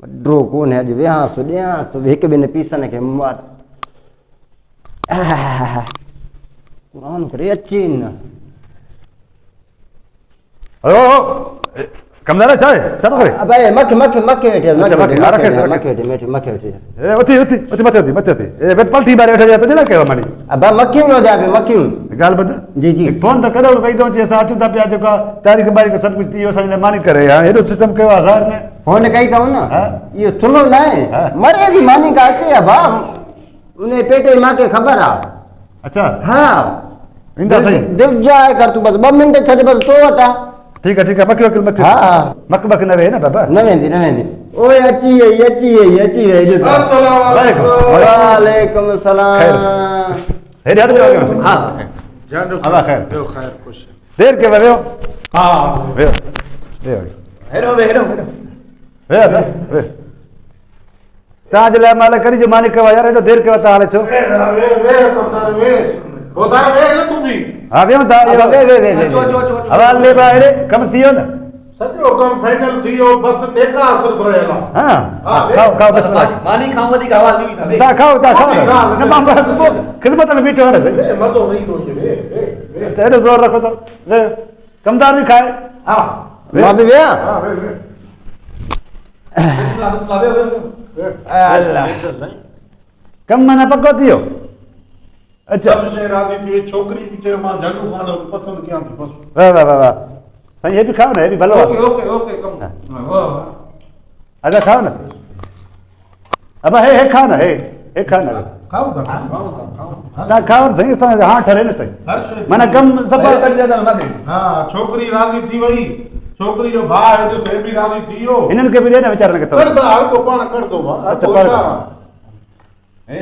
वड्रो कोन है अॼु विहांसि ॾियांसि हिक ॿिनि पीसनि खे क़ुरान करे अचे न हेलो कमदार छा आहे छा थो करे अबे मखे वेठे मखे वेठे ए उथी मथे ए वेट पलटी बारे वेठे त न कयो मानी अबा मखियूं न जा बे मखियूं ॻाल्हि ॿुध जी जी फोन त कॾो कई थो अचे असां अचूं था पिया जेका तारीख़ बारीख़ सभु कुझु थी वियो असांजे लाइ मानी करे हाणे हेॾो सिस्टम कयो आहे असां में फोन कई अथऊं न इहो थुलो न आहे मरे थी मानी का अचे अबा उन पेटे मां खे ख़बर आहे अच्छा हा ईंदा सही दिल जाए कर तूं बसि 2 मिंट छॾ बसि तो वटि आहे ठीक है मक हा मक न वे न बाबा न वेंदी ओए अची वई अस्सलाम वालेकुम सलाम हेॾे हथ में हा अल्लाह खैर खुश देर के वियो हा वियो हेॾो वे तव्हांजे लाइ माल करी जो मानी कयो यार हेॾो देर कयो तव्हां हाणे छो हाँ वेहो था हवाले बाहरे कम थियो न सॼो कम फाइनल थियो बस टेका असर भरयल हां खाओ बस मानी खाओ वधीक हवाल नहीं था ता खाओ न मां खिदमत में बीठो है मजो नहीं तो ये एॾो ज़ोर रखो तो कमदार भी खाए हां मां भी वेया हां वे अल्लाह कम मना पको थियो अच्छा सब शे राजी थी छोकरी भी चे मां झंडू खान पसंद किया थी बस वाह सही ये भी खाओ ना ये भी भलो ओके कम अच्छा खाओ ना अब हे खाओ ना हे खाओ ना खाओ ना खाओ सही हां ठरे न सही माना कम सब हां छोकरी राजी थी वई छोकरी जो भा है जो से भी राजी थियो इनन के भी दे ना बेचारा के तो कर दो हर को पान कर दो अच्छा ए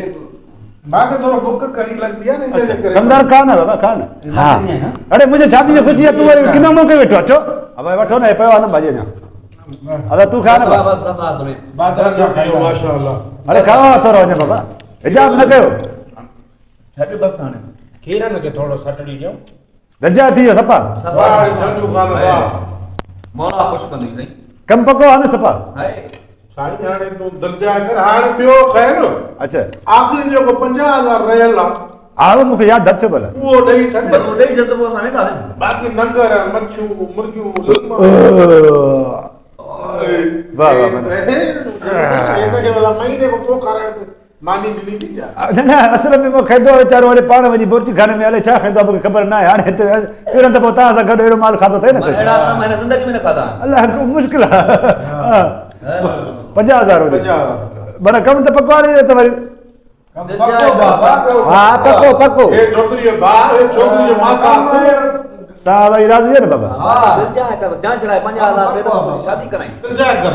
बाकी थोड़ा बुक कड़ी लगती है नहीं जैसे करे कमदार खा ना बाबा खा ना हां अरे मुझे शादी जो खुशी है तू किनो मौके बैठो अचो अब वठो ना पयो ना भाजी ना अब तू खा ना बाबा सफा सुने बादर जो खाओ माशाल्लाह अरे खाओ थोरो ने बाबा हिजाब न कयो छड बस हाने खीरन के थोड़ो सटड़ी जो गजा थी सपा झंडू खान वाह मौला खुश कंदी सही कम पको आने सपा हाय साईं हाणे तूं दर्जा कर हाणे ॿियो ख़ैर अच्छा आखिरी जेको 50,000 रहियल आहे आओ मूंखे यादि अचो भला उहो ॾेई छॾ वो दे जत वो साने का बाक़ी नंगर मच्छियूं मुर्गियूं वाह हिनखे महीने खां पोइ खाराइण ते मानी मिली थी जा न असल में वो खाईंदो वीचारो वरी पाण वञी बुर्जी खाने में हले छा खाईंदो मूंखे ख़बर न आहे हाणे हिते पहिरियों दफ़ो तव्हां सां गॾु अहिड़ो माल खाधो अथई न साईं एड़ा त मैंने जिंदगी में न खाता अलाह मुश्किल आहे 50,000 माना कम त पको आहे त वरी हा पको हे छोकरी जो भाउ हे छोकरी जो मासा तव्हां वरी राज़ी आहियो न बाबा दिल चाहे त जांच लाए 50,000 दे तो तुझी शादी कराई दर्जा कर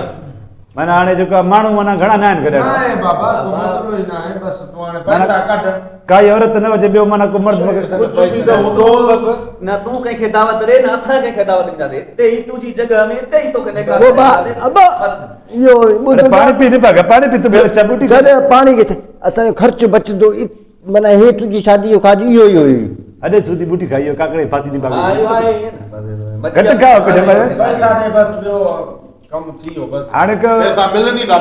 माना हाणे जेका माण्हू माना घणा न आहिनि गॾु नाहे बाबा को मसलो ही ना है बस तू हाणे पैसा कट काई औरत न हुजे ॿियो माना को मर्द कुछ भी तो हूंदो बस न तू कहीं के दावत रे न असा कहीं के दावत दी दे ते ही तुझी जगह में ते ही तो कने का वो बा अबा यो अरे पानी पी नहीं पागा पानी पी तो मेरे चबूटी जॾहिं पाणी किथे असांजो ख़र्च बचंदो माना हे तुंहिंजी शादी जो खाधो इहो अरे सूदी बूटी खाइयो काकड़े फाती नहीं पागा आयो आए घट खाओ कॾहिं पर पैसा दे बस ॿियो कम थियो बस हाणे पैसा मिलनी था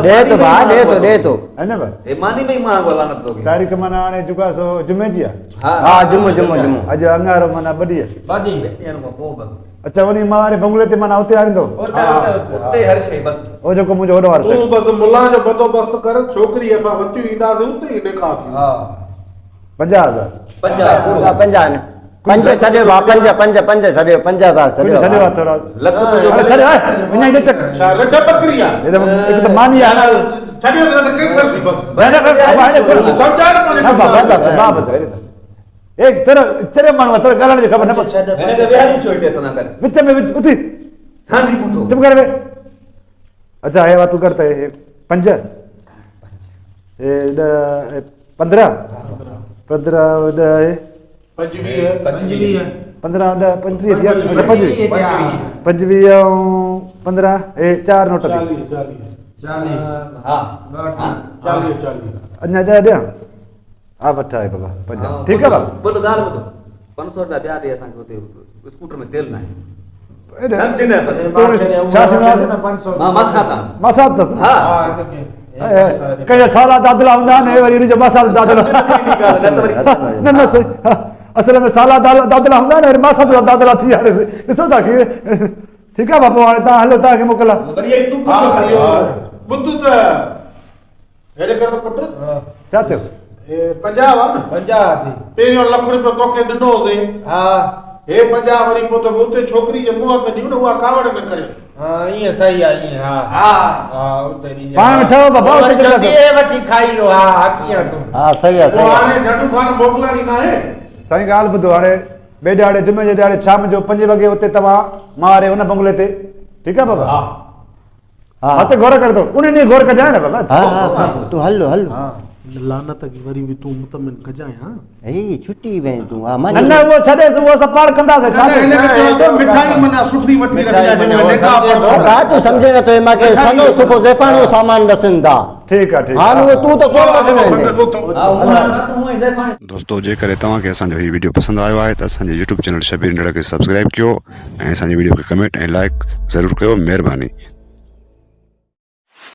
ॾे तो भा ॾे तो है ना भाई ए मानी में मां लानत तो तारीख़ माना हाणे जेका सो जुमे जी आहे हा जुमो अॼु अंगारो माना बड़ी आहे बादी ॾियण को को बस अच्छा वनी मां वारे बंगले ते माना उते आणींदो उते हर शे बस ओ जेको मुंहिंजो वॾो वारो तू बस मुल्ला जो बंदोबस्त कर छोकरी असां वती ईंदासीं उते ई निकाह थी हां 50,000 50 पंज छॾियो भा पंज छॾियो 50,000 छॾियो थोड़ा लख तो जो छॾ वञा इधर चक छा रड बकरी आहे ये तो एक तो मानी है ना छॾियो त कई फसी बस समझा न बाबा एक तेरे माण्हू तेरे ॻाल्हाइण जी ख़बर न पए मैंने तो बिहार में छोड़ते सना कर विच में उथी सांडी पूतो चुप कर बे अच्छा है तू करता है 5 15 पंजवीह 15 25 थिया 25 15 4 नोट थी 40 हां 40 अञा ॾियां हा वठा आहे बाबा 5 ठीकु आहे बाबा बोलो गाल बोलो 500 रुपया ॿिया ॾे असांखे हुते स्कूटर में तेल न आहे समझ न बस छा सुनास मां मस खाता मसाद तस हां कया साला दादला हूंदा ने वरी इन जो मसाद दादला न त वरी न न सही असल में साला दादला हूंदा ने मसाद दादला थी यार ॾिसो था कि ठीकु आहे बापू हाणे तव्हां हलो तव्हांखे मोकला वरी ये तू कुछ खा बुद्धू त हेॾे कर त पुट छा थियो पंजाब आहे न 50 थी पहिरियों ₹1,00,000 तोखे ॾिनो होसीं हा हे 50 वरी पोइ तोखे उते छोकिरी जे मुंहं ते ॾियूं न उहा कावड़ न करे हा ईअं सही आहे ईअं हा हा हा उते ॾींहुं पाण में ठहो बाबा उते वरी जेका जल्दी ए वठी खाई लो हा कीअं तूं हा सही आहे पोइ सही आहे हाणे झंडू खान मोकिलणी न आहे साईं ॻाल्हि ॿुधो हाणे ॿिए ॾाड़े जुमे जे ॾाड़े शाम जो 5 वॻे उते तव्हां मां वारे हुन बंगले ते ठीकु आहे बाबा हा हा हा त गौर कर दो उन ॾींहुं गौर कजाए न बाबा हा हा तूं हल हल लानत की वरी भी तू मुतमिन कजाए हां हे छुटी वहीं तूं हा न न उहो छॾेसि उहो असां पाण कंदासीं छा थियो? मिठाई मना सुठी वठी रखजा जिन में लेखा पढ़ो हा तूं सम्झे नथो मूंखे सनो सुठो ज़ैफ़ानो सामान ॾसनि था ठीकु आहे ठीकु हा आहे उहो तूं त कोन वठणो हा उहा न तू हुए ज़ैफ़ान दोस्तों जेकर तव्हांखे असांजो हीउ वीडियो पसंदि आयो आहे त असांजे यूट्यूब चैनल शबीर इंदड़ खे सब्सक्राइब कयो ऐं असांजे वीडियो खे कमेंट ऐं लाइक ज़रूरु कयो महिरबानी